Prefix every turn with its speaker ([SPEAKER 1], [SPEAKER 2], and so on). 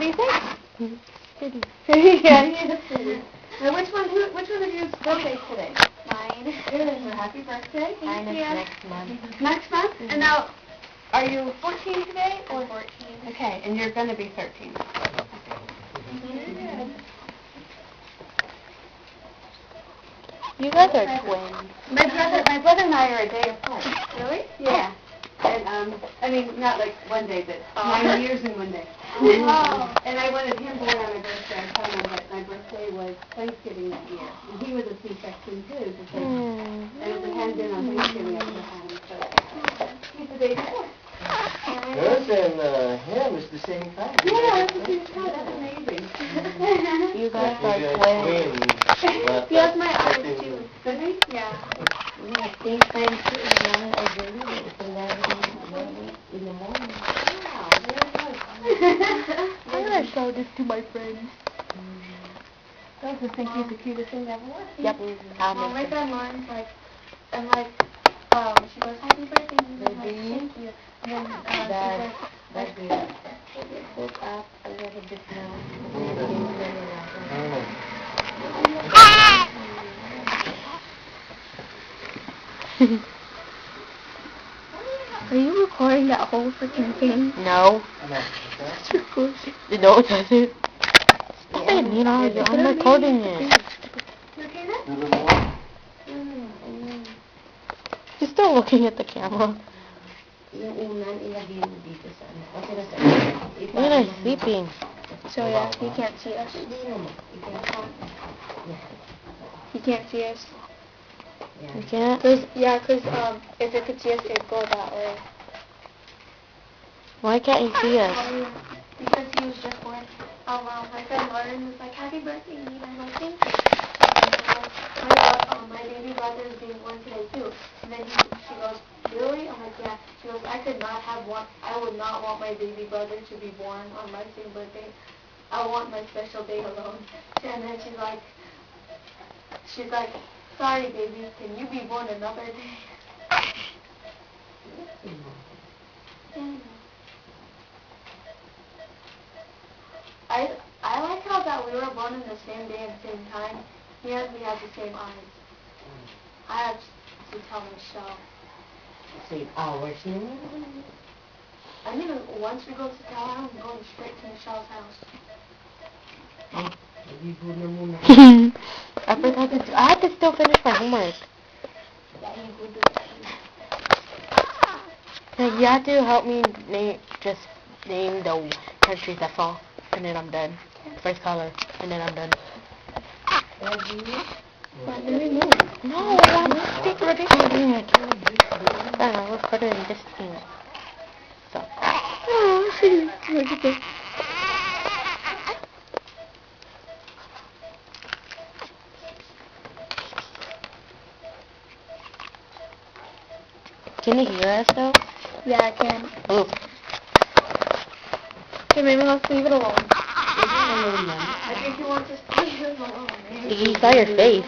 [SPEAKER 1] do you think?
[SPEAKER 2] City.
[SPEAKER 1] Yeah, he is city. Now, which one of you's birthday today?
[SPEAKER 2] Mine.
[SPEAKER 1] Good. Well, happy birthday.
[SPEAKER 2] Mine is next month.
[SPEAKER 1] Next month?
[SPEAKER 2] Mm-hmm.
[SPEAKER 1] And now, are you 14 today?
[SPEAKER 2] Or 14.
[SPEAKER 1] Okay, and you're going to be 13.
[SPEAKER 2] You guys are twins.
[SPEAKER 1] My brother and I are a day apart.
[SPEAKER 2] Really?
[SPEAKER 1] Yeah. And, I mean, not like one day, but 9 years in one day.
[SPEAKER 2] Oh.
[SPEAKER 1] And I wanted him born on my birthday. I told him that my birthday was Thanksgiving that year. And he was a C-section too, because and if it hadn't been on Thanksgiving, I would have had him. So he's the day before.
[SPEAKER 3] Yours and him is the same time.
[SPEAKER 1] Yeah, that's the same time. That's amazing.
[SPEAKER 2] You guys are twins.
[SPEAKER 1] He has my eyes too. Does he? Yeah.
[SPEAKER 2] Same time too. It's 11 in the morning.
[SPEAKER 1] Wow, very good.
[SPEAKER 2] I'm going to show this to my friends.
[SPEAKER 1] Don't you think he's the cutest thing ever?
[SPEAKER 2] Yep.
[SPEAKER 4] My friend Lauren's like, I'm like, she goes, happy birthday, and I'm like, thank you. And then,
[SPEAKER 2] That's good. Look up a little bit now.
[SPEAKER 4] Are you recording that whole freaking thing?
[SPEAKER 2] No.
[SPEAKER 4] It's recording.
[SPEAKER 2] No, it doesn't. Stop it, Nina. I'm recording it.
[SPEAKER 1] You okay now?
[SPEAKER 2] You're still looking at the camera. Nina's sleeping.
[SPEAKER 4] So yeah, he can't see us. He can't see us.
[SPEAKER 2] You can't?
[SPEAKER 4] Cause if it could see us, it'd go that way.
[SPEAKER 2] Why can't you see us?
[SPEAKER 4] Because he was just born. My friend Lauren was like, happy birthday, Nina. I'm like, thank you. And my baby brother is being born today too. And then she goes, really? I'm like, yeah. She goes, I would not want my baby brother to be born on my same birthday. I want my special day alone. And then she's like, sorry, baby, can you be born another day? I like how that we were born in the same day and same time, yet we have the same eyes. I have to tell Michelle.
[SPEAKER 2] Same hours.
[SPEAKER 4] I mean, once we go to town, I'm going straight to Michelle's house.
[SPEAKER 2] I forgot to. I had to still finish my homework. Like, you have to help me name the countries that fall, and then I'm done. First color, and then I'm done. No, I'm recording it. I'm recording this thing. So. Can you hear us though?
[SPEAKER 4] Yeah, I can.
[SPEAKER 2] Oh.
[SPEAKER 4] Okay, maybe let's leave it alone.
[SPEAKER 1] I think he wants us to leave him alone.
[SPEAKER 2] You saw your face.